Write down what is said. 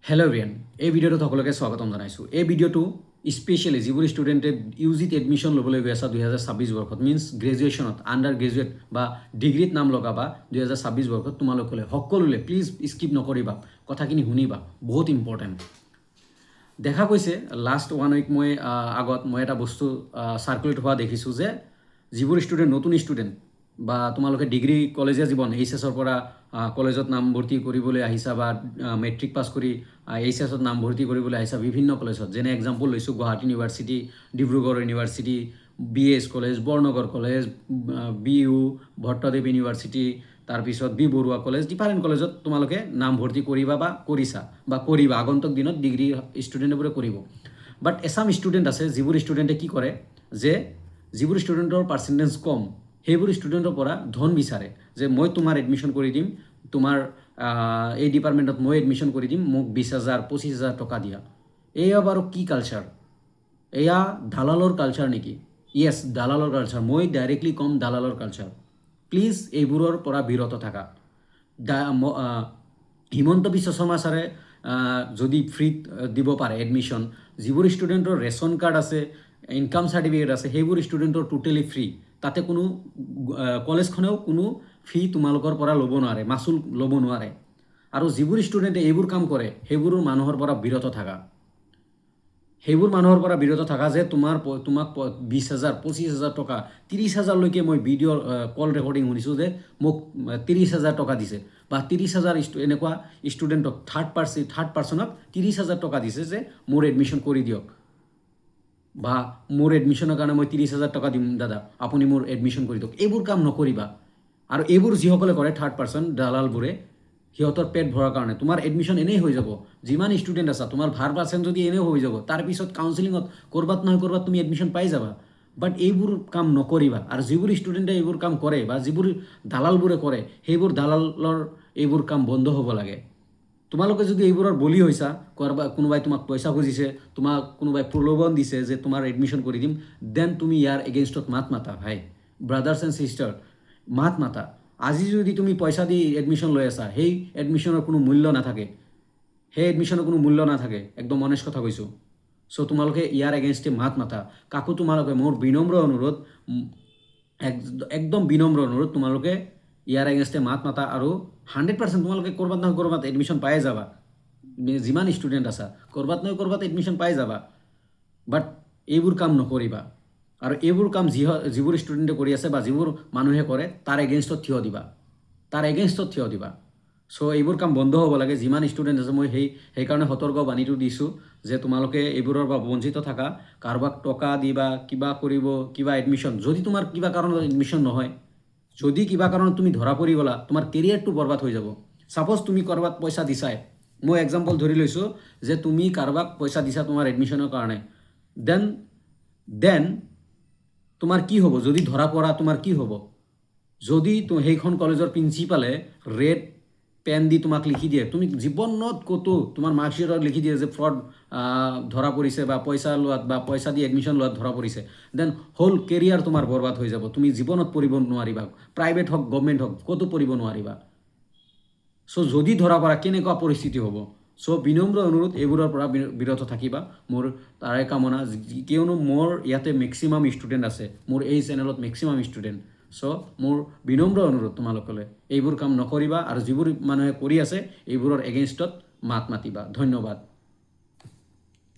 Hello' everyone, এই ভিডিঅ'টোত সকলোকে স্বাগতম জনাইছোঁ। এই ভিডিঅ'টো স্পেচিয়েলি যিবোৰ ষ্টুডেণ্টে ইউজিত এডমিশ্যন ল'বলৈ গৈ আছে 2026 বৰ্ষত, মিনছ গ্ৰেজুৱেশ্যনত, আণ্ডাৰ গ্ৰেজুৱেট বা ডিগ্ৰীত নাম লগাবা 2026 বৰ্ষত, তোমালোকলৈ সকলোলৈ প্লিজ স্কিপ নকৰিবা, কথাখিনি শুনিবা, বহুত ইম্পৰ্টেণ্ট। দেখা গৈছে লাষ্ট 1 উইক আগত মই এটা বস্তু চাৰ্কুলেট হোৱা দেখিছোঁ যে যিবোৰ ষ্টুডেণ্ট নতুন ষ্টুডেণ্ট বা তোমালোকে ডিগ্ৰী কলেজীয়া জীৱন এইচএছৰ পৰা কলেজত নামভৰ্তি কৰিবলৈ আহিছা বা মেট্ৰিক পাছ কৰি এইচএছত নামভৰ্তি কৰিবলৈ আহিছা বিভিন্ন কলেজত, যেনে এক্সাম্পল লৈছোঁ Guwahati university, Dibrugarh university, BS college, Barnagar college, BU, Bhattadev university, তাৰপিছত বি বৰুৱা কলেজ, ডিফাৰেণ্ট কলেজত তোমালোকে নামভৰ্তি কৰিবা বা কৰিছা বা কৰিবা, আগন্তুক দিনত ডিগ্ৰী ষ্টুডেণ্টবোৰে কৰিব। বাট এছাম ষ্টুডেণ্ট আছে যিবোৰ ষ্টুডেণ্টে কি কৰে যে যিবোৰ ষ্টুডেণ্টৰ পাৰ্চেণ্টেজ কম সেইবোৰ ষ্টুডেণ্টৰ পৰা ধন বিচাৰে যে মই তোমাৰ এডমিশ্যন কৰি দিম, তোমাৰ এই ডিপাৰ্টমেণ্টত মই এডমিশ্যন কৰি দিম, মোক 20,000 25,000 টকা দিয়া। এয়া বাৰু কি কালচাৰ? এয়া দালালৰ কালচাৰ নেকি? য়েছ, দালালৰ কালচাৰ। মই ডাইৰেক্টলি ক'ম দালালৰ কালচাৰ। প্লিজ এইবোৰৰ পৰা বিৰত থাকা। হিমন্ত বিশ্ব শৰ্মা ছাৰে যদি ফ্ৰীত দিব পাৰে এডমিশ্যন, যিবোৰ ষ্টুডেণ্টৰ ৰেচন কাৰ্ড আছে, ইনকাম চাৰ্টিফিকেট আছে, সেইবোৰ ষ্টুডেণ্টৰ টোটেলি ফ্ৰী। তাতে কোনো কলেজখনেও কোনো ফি তোমালোকৰ পৰা ল'ব নোৱাৰে, মাচুল ল'ব নোৱাৰে। আৰু যিবোৰ ষ্টুডেণ্টে এইবোৰ কাম কৰে সেইবোৰ মানুহৰ পৰা বিৰত থাকা। সেইবোৰ মানুহৰ পৰা বিৰত থাকা যে তোমাক 20,000 25,000 টকা 30,000লৈকে মই ভিডিঅ' কল ৰেকৰ্ডিং শুনিছোঁ যে মোক 30,000 টকা দিছে, বা 30,000 এনেকুৱা ষ্টুডেণ্টক থাৰ্ড পাৰ্চনক 30,000 টকা দিছে যে মোৰ এডমিশ্যন কৰি দিয়ক, বা মোৰ এডমিশ্যনৰ কাৰণে মই 30,000 টকা দিম দাদা, আপুনি মোৰ এডমিশ্যন কৰি দিয়ক। এইবোৰ কাম নকৰিবা। আৰু এইবোৰ যিসকলে কৰে থাৰ্ড পাৰ্চন দালালবোৰে, সিহঁতৰ পেট ভৰাৰ কাৰণে তোমাৰ এডমিশ্যন এনেই হৈ যাব। যিমান ষ্টুডেণ্ট আছা তোমাৰ ভাল পাৰ্চেণ্ট যদি এনেই হৈ যাব, তাৰপিছত কাউন্সিলিঙত ক'ৰবাত নহয় ক'ৰবাত তুমি এডমিশ্যন পাই যাবা। বাট এইবোৰ কাম নকৰিবা। আৰু যিবোৰ ষ্টুডেণ্টে এইবোৰ কাম কৰে বা যিবোৰ দালালবোৰে কৰে, সেইবোৰ দালালৰ এইবোৰ কাম বন্ধ হ'ব লাগে। তোমালোকে যদি এইবোৰৰ বলি হৈছা, কোনোবাই তোমাক পইচা খুজিছে, তোমাক কোনোবাই প্ৰলোভন দিছে যে তোমাৰ এডমিশ্যন কৰি দিম, দেন তুমি ইয়াৰ এগেইনষ্টত মাত মাতা। ভাই, ব্ৰাদাৰ্ছ এণ্ড ছিষ্টাৰ, মাত মাতা। আজি যদি তুমি পইচা দি এডমিশ্যন লৈ আছা, সেই এডমিশ্যনৰ কোনো মূল্য নাথাকে, একদম অনেষ্ট কথা কৈছোঁ। চ' তোমালোকে ইয়াৰ এগেইনষ্টে মাত মাতা। কাকো তোমালোকে, মোৰ বিনম্ৰ অনুৰোধ, একদম বিনম্ৰ অনুৰোধ, তোমালোকে ইয়াৰ এগেইনষ্টে মাত মাতা। আৰু 100% তোমালোকে ক'ৰবাত নহয় ক'ৰবাত এডমিশ্যন পাই যাবা। যিমান ষ্টুডেণ্ট আছা ক'ৰবাত নহয় ক'ৰবাত এডমিশ্যন পাই যাবা। বাট এইবোৰ কাম নকৰিবা। আৰু এইবোৰ কাম যিবোৰ ষ্টুডেণ্টে কৰি আছে বা যিবোৰ মানুহে কৰে তাৰ এগেইনষ্টত থিয় দিবা। চ' এইবোৰ কাম বন্ধ হ'ব লাগে। যিমান ষ্টুডেণ্ট আছে মই সেইকাৰণে সতৰ্ক বাণীটো দিছোঁ যে তোমালোকে এইবোৰৰ পৰা বঞ্চিত থাকা। কাৰোবাক টকা দিবা, কিবা কৰিব, কিবা এডমিশ্যন, যদি তোমাৰ কিবা কাৰণত এডমিশ্যন নহয়, যদি কিবা কাৰণত তুমি ধৰা পৰি গ'লা, তোমাৰ কেৰিয়াৰটো বৰবাদ হৈ যাব। ছাপ'জ তুমি কাৰোবাক পইচা দিছাই, মই এক্সাম্পল ধৰি লৈছোঁ যে তুমি কাৰোবাক পইচা দিছা তোমাৰ এডমিশ্যনৰ কাৰণে, দেন তোমাৰ কি হ'ব? যদি ধৰা পৰা তোমাৰ কি হ'ব? যদি সেইখন কলেজৰ প্ৰিন্সিপালে ৰেড পেন দি তোমাক লিখি দিয়ে, তুমি জীৱনত ক'তো তোমাৰ মাৰ্কশ্বিটত লিখি দিয়ে যে ফ্ৰড ধৰা পৰিছে, বা পইচা লোৱাত বা পইচা দি এডমিশ্যন লোৱাত ধৰা পৰিছে, দেন হোল কেৰিয়াৰ তোমাৰ বৰবাদ হৈ যাব। তুমি জীৱনত পঢ়িব নোৱাৰিবা, প্ৰাইভেট হওক গভৰ্ণমেণ্ট হওক, ক'তো পঢ়িব নোৱাৰিবা। চ' যদি ধৰা পৰা কেনেকুৱা পৰিস্থিতি হ'ব? চ' বিনম্ৰ অনুৰোধ, এইবোৰৰ পৰা বিৰত থাকিবা, মোৰ তাৰে কামনা। কিয়নো মোৰ ইয়াতে মেক্সিমাম ষ্টুডেণ্ট আছে, মোৰ এই চেনেলত মেক্সিমাম ষ্টুডেণ্ট। চ' মোৰ বিনম্ৰ অনুৰোধ তোমালোকলৈ, এইবোৰ কাম নকৰিবা। আৰু যিবোৰ মানুহে কৰি আছে এইবোৰৰ এগেইনষ্টত মাত মাতিবা। ধন্যবাদ।